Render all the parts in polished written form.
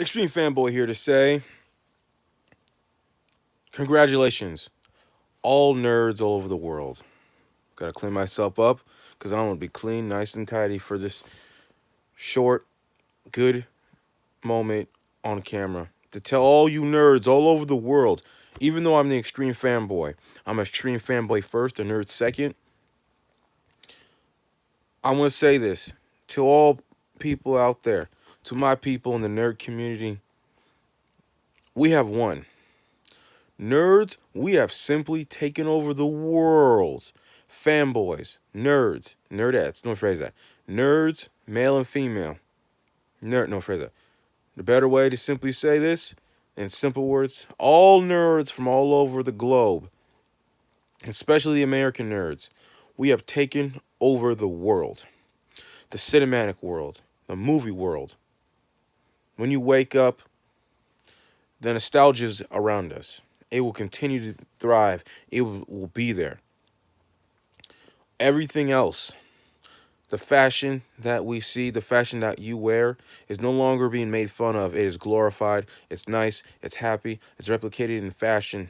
Extreme Fanboy here to say, congratulations, all nerds all over the world. Gotta clean myself up because I want to be clean, nice, and tidy for this short, good moment on camera. To tell all you nerds all over the world, even though I'm the Extreme Fanboy, I'm an Extreme Fanboy first, a nerd second. I want to say this to all people out there, to my people in the nerd community, we have won. Nerds, we have simply taken over the world. Fanboys, nerds, nerdettes, don't phrase that. Nerds, male and female. No phrase that. The better way to simply say this, in simple words, all nerds from all over the globe, especially the American nerds, we have taken over the world. The cinematic world, the movie world. When you wake up, the nostalgia is around us. It will continue to thrive. It will be there. Everything else, the fashion that we see, the fashion that you wear, is no longer being made fun of. It is glorified. It's nice. It's happy. It's replicated in fashion.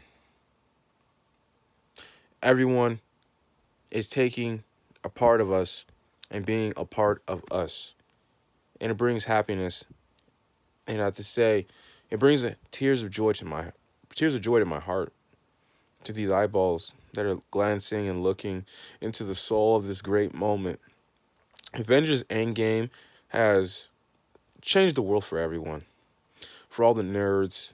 Everyone is taking a part of us and being a part of us. And it brings happiness. And I have to say, it brings tears of joy to my heart, to these eyeballs that are glancing and looking into the soul of this great moment. Avengers Endgame has changed the world for everyone. For all the nerds,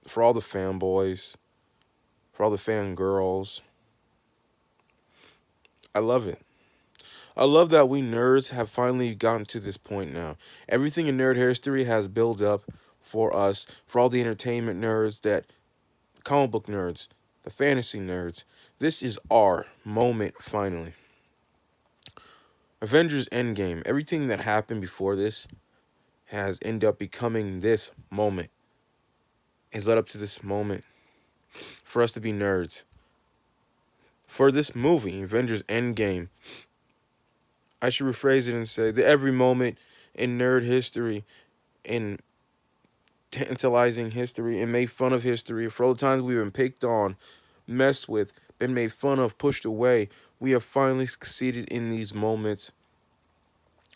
for all the fanboys, for all the fangirls. I love it. I love that we nerds have finally gotten to this point now. Everything in nerd history has built up for us, for all the entertainment nerds, that comic book nerds, the fantasy nerds. This is our moment finally. Avengers Endgame, everything that happened before this has ended up becoming this moment. Has led up to this moment for us to be nerds. For this movie, Avengers Endgame, I should rephrase it and say that every moment in nerd history, in tantalizing history, and made fun of history, for all the times we've been picked on, messed with, been made fun of, pushed away, we have finally succeeded in these moments.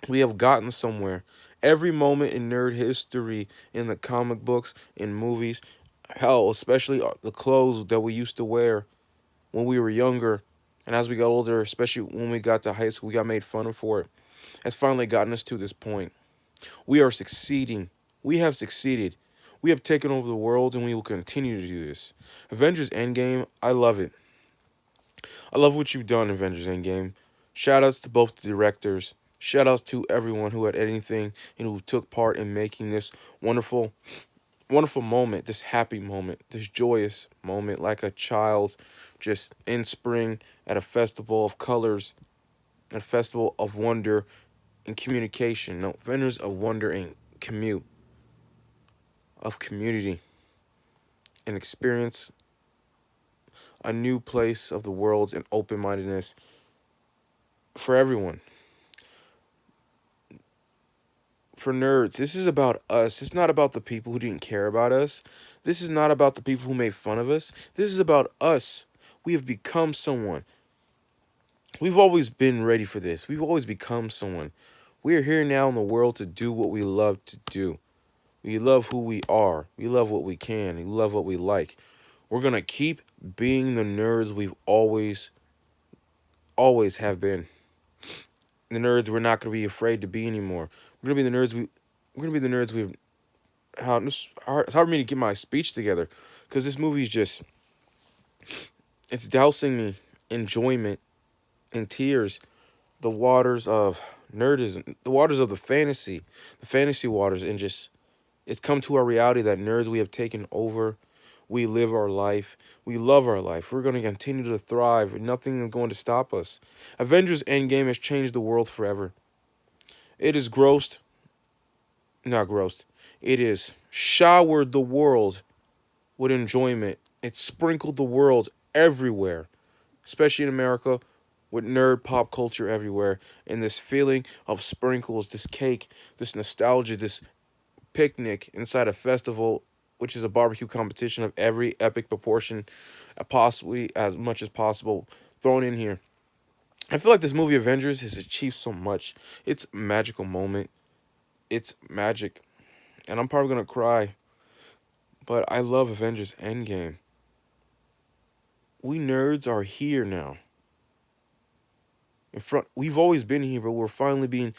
We have gotten somewhere. Every moment in nerd history, in the comic books, in movies, hell, especially the clothes that we used to wear when we were younger, and as we got older, especially when we got to high school, we got made fun of for it, has finally gotten us to this point. We are succeeding. We have succeeded. We have taken over the world, and we will continue to do this. Avengers Endgame, I love it. I love what you've done, Avengers Endgame. Shout outs to both the directors. Shout outs to everyone who had anything and who took part in making this wonderful, wonderful moment, this happy moment, this joyous moment, like a child just in spring at a festival of colors, a festival of wonder and communication. No, vendors of wonder and commute, of community, and experience a new place of the worlds and open mindedness for everyone. For nerds, this is about us. It's not about the people who didn't care about us. This is not about the people who made fun of us. This is about us. We have become someone. We've always been ready for this. We've always become someone. We are here now in the world to do what we love to do. We love who we are. We love what we can. We love what we like. We're going to keep being the nerds we've always have been. The nerds we're not going to be afraid to be anymore. We're going to be the nerds we're going to be the nerds we've it's hard for me to get my speech together because this movie is just, it's dousing me enjoyment and tears, the waters of nerdism, the waters of the fantasy waters, and just, it's come to our reality that nerds, we have taken over. We live our life. We love our life. We're going to continue to thrive, and nothing is going to stop us. Avengers Endgame has changed the world forever. It has not grossed, it has showered the world with enjoyment. It sprinkled the world everywhere, especially in America, with nerd pop culture everywhere. And this feeling of sprinkles, this cake, this nostalgia, this picnic inside a festival, which is a barbecue competition of every epic proportion, possibly as much as possible, thrown in here. I feel like this movie Avengers has achieved so much. It's a magical moment. It's magic, and I'm probably gonna cry. But I love Avengers Endgame. We nerds are here now. In front, we've always been here, but we're finally being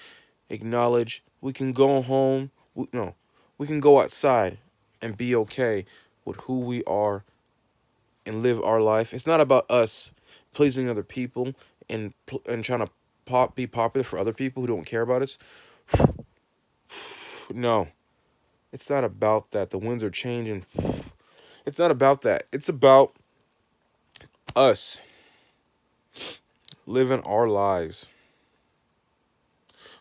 acknowledged. We can go home. No, we can go outside and be okay with who we are and live our life. It's not about us pleasing other people and trying to be popular for other people who don't care about us. No, it's not about that. The winds are changing. It's not about that. It's about us living our lives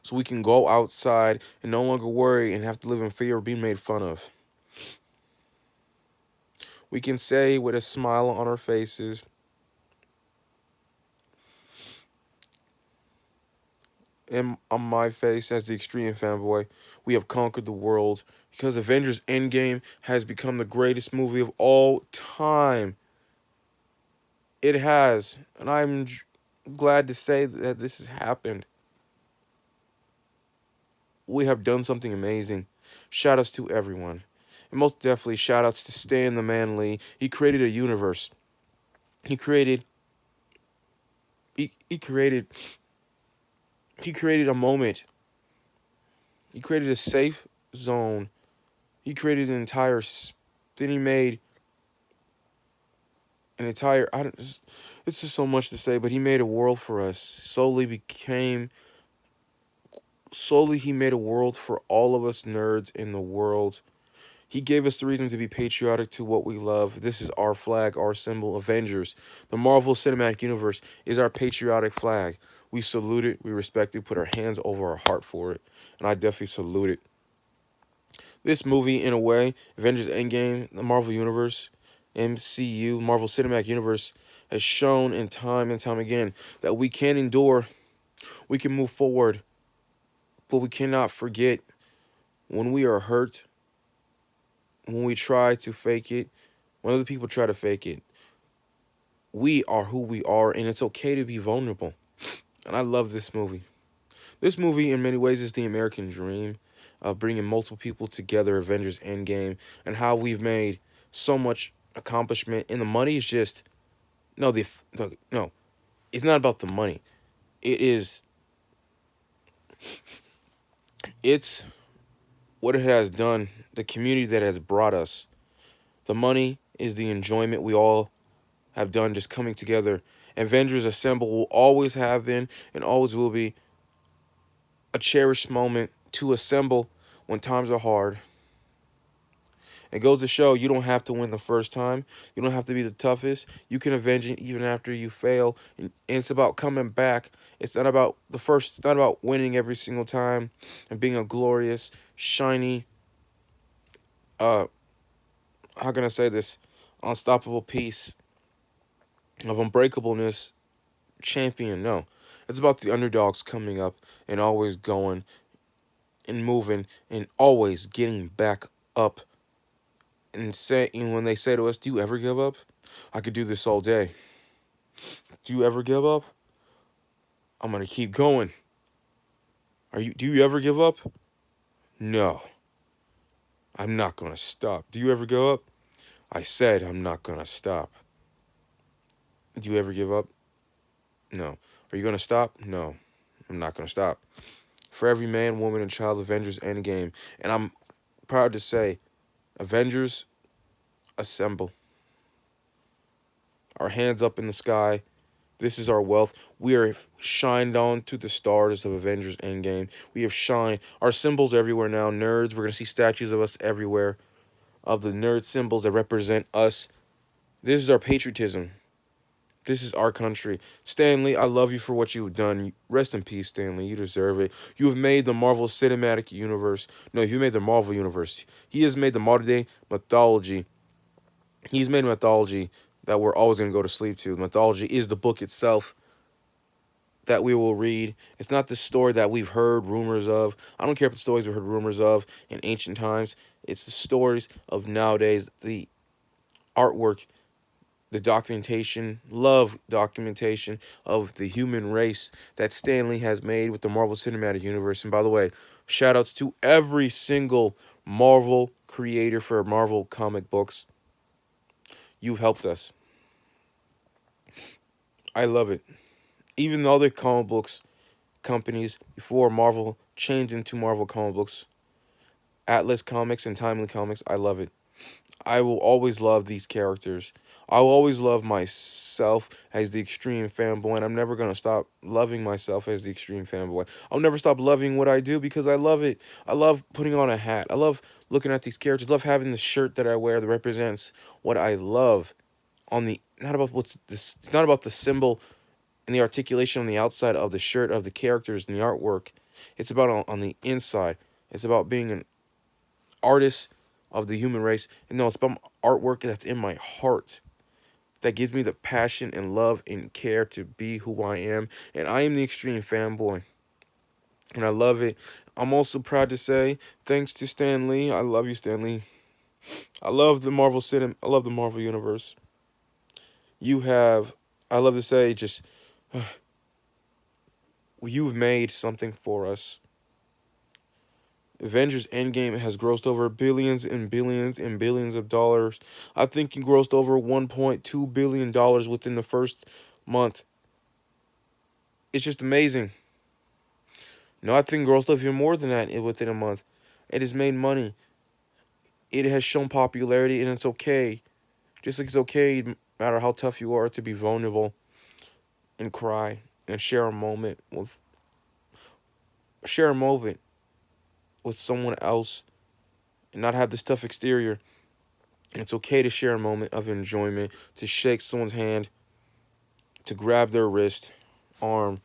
so we can go outside and no longer worry and have to live in fear of being made fun of. We can say with a smile on our faces, and on my face as the extreme fanboy, we have conquered the world because Avengers Endgame has become the greatest movie of all time. It has, and I'm glad to say that this has happened. We have done something amazing. Shout outs to everyone. And most definitely shout outs to Stan the Man Lee. He created a universe. He created he created he created a moment. He created a safe zone. He created an entire then he made an entire I don't it's just so much to say, but he made a world for us. Slowly he made a world for all of us nerds in the world. He gave us the reason to be patriotic to what we love. This is our flag, our symbol, Avengers. The Marvel Cinematic Universe is our patriotic flag. We salute it, we respect it, put our hands over our heart for it. And I definitely salute it. This movie, in a way, Avengers Endgame, the Marvel Universe, MCU, Marvel Cinematic Universe, has shown in time and time again that we can endure, we can move forward, but we cannot forget when we are hurt, when we try to fake it, when other people try to fake it. We are who we are, and it's okay to be vulnerable. And I love this movie. This movie, in many ways, is the American dream of bringing multiple people together, Avengers Endgame, and how we've made so much accomplishment. And the money is just no, no, it's not about the money. It is it's what it has done, the community that has brought us. The money is the enjoyment we all have done just coming together. Avengers Assemble will always have been and always will be a cherished moment to assemble when times are hard. It goes to show you don't have to win the first time. You don't have to be the toughest. You can avenge it even after you fail. And it's about coming back. It's not about it's not about winning every single time and being a glorious, shiny, uh, how can I say this? Unstoppable piece of unbreakableness champion. No. It's about the underdogs coming up and always going and moving and always getting back up and saying when they say to us, "Do you ever give up?" I could do this all day. Do you ever give up? I'm gonna keep going. Do you ever give up? No. I'm not gonna stop. Do you ever give up? I said I'm not gonna stop. Do you ever give up? No. Are you gonna stop? No. I'm not gonna stop. For every man, woman, and child, Avengers Endgame. And I'm proud to say, Avengers Assemble. Our hands up in the sky. This is our wealth. We are shined on to the stars of Avengers Endgame. We have shined. Our symbols everywhere now. Nerds. We're going to see statues of us everywhere. Of the nerd symbols that represent us. This is our patriotism. This is our country. Stanley, I love you for what you've done. Rest in peace, Stanley. You deserve it. You have made the Marvel Cinematic Universe. No, you made the Marvel Universe. He has made the modern day mythology. He's made mythology that we're always going to go to sleep to. Mythology is the book itself that we will read. It's not the story that we've heard rumors of. I don't care if the stories we've heard rumors of in ancient times. It's the stories of nowadays, the artwork, the documentation, love documentation of the human race that Stan Lee has made with the Marvel Cinematic Universe. And by the way, shout outs to every single Marvel creator for Marvel comic books. You've helped us. I love it. Even the other comic books companies before Marvel changed into Marvel comic books, Atlas Comics and Timely Comics, I love it. I will always love these characters. I will always love myself as the extreme fanboy, and I'm never going to stop loving myself as the extreme fanboy. I'll never stop loving what I do because I love it. I love putting on a hat. I love looking at these characters. I love having the shirt that I wear that represents what I love on the, not about what's this, it's not about the symbol and the articulation on the outside of the shirt of the characters and the artwork. It's about on the inside. It's about being an artist of the human race. And no, it's about artwork that's in my heart, that gives me the passion and love and care to be who I am. And I am the extreme fanboy. And I love it. I'm also proud to say, thanks to Stan Lee. I love you, Stan Lee. I love the Marvel cinema. I love the Marvel universe. You have, I love to say, just, you've made something for us. Avengers Endgame has grossed over billions and billions and billions of dollars. I think it grossed over $1.2 billion within the first month. It's just amazing. No, I think it grossed even more than that within a month. It has made money. It has shown popularity, and it's okay. Just like it's okay, no matter how tough you are, to be vulnerable and cry and share a moment with someone else and not have this tough exterior. And it's okay to share a moment of enjoyment, to shake someone's hand, to grab their wrist, arm,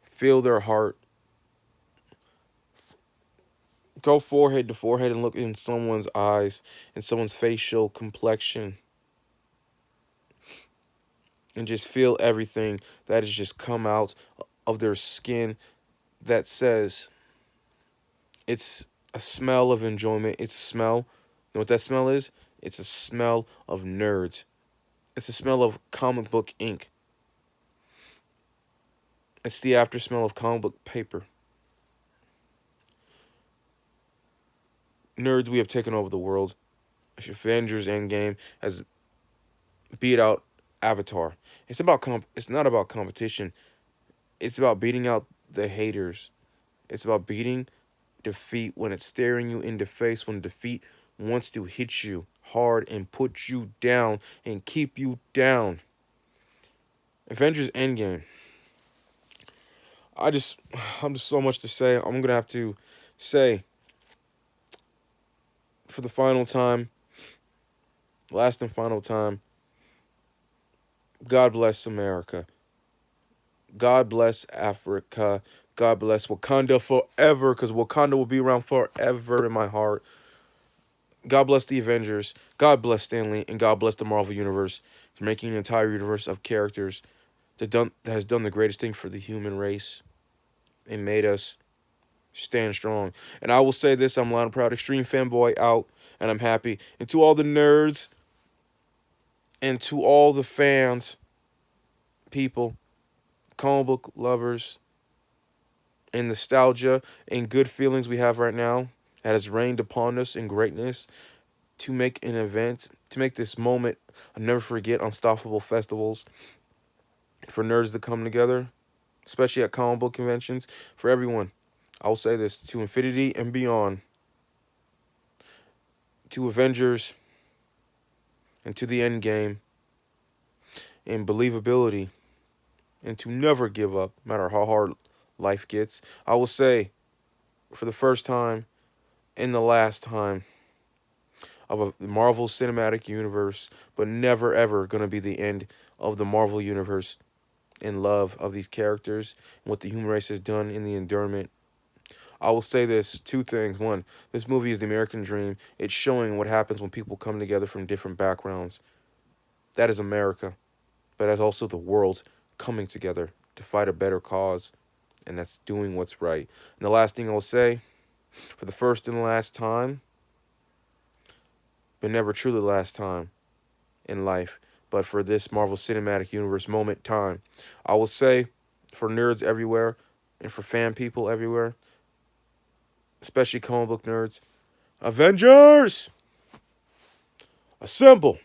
feel their heart, go forehead to forehead and look in someone's eyes and someone's facial complexion and just feel everything that has just come out of their skin that says it's a smell of enjoyment. It's a smell. You know what that smell is? It's a smell of nerds. It's the smell of comic book ink. It's the after smell of comic book paper. Nerds, we have taken over the world. Avengers Endgame has beat out Avatar. It's not about competition. It's about beating out the haters. It's about beating defeat when it's staring you in the face, when defeat wants to hit you hard and put you down and keep you down. Avengers Endgame. I'm just so much to say. I'm gonna have to say for the final time, last and final time, God bless America. God bless Africa. God bless Wakanda forever, because Wakanda will be around forever in my heart. God bless the Avengers. God bless Stan Lee, and God bless the Marvel Universe for making an entire universe of characters that has done the greatest thing for the human race and made us stand strong. And I will say this, I'm loud and proud, extreme fanboy out, and I'm happy. And to all the nerds and to all the fans, people, comic book lovers, and nostalgia and good feelings we have right now that has rained upon us in greatness to make an event, to make this moment I'll never forget, unstoppable festivals for nerds to come together, especially at comic book conventions, for everyone. I will say this, to infinity and beyond, to Avengers, and to the end game, and believability, and to never give up, no matter how hard life gets. I will say, for the first time and the last time, of a Marvel Cinematic Universe, but never ever going to be the end of the Marvel Universe in love of these characters and what the human race has done in the endurement. I will say this, two things. One, this movie is the American dream. It's showing what happens when people come together from different backgrounds. That is America, but that's also the world coming together. to fight a better cause, and that's doing what's right. And the last thing I'll say, for the first and last time, but never truly last time in life, but for this Marvel Cinematic Universe moment time, I will say, for nerds everywhere and for fan people everywhere, especially comic book nerds, Avengers! Assemble!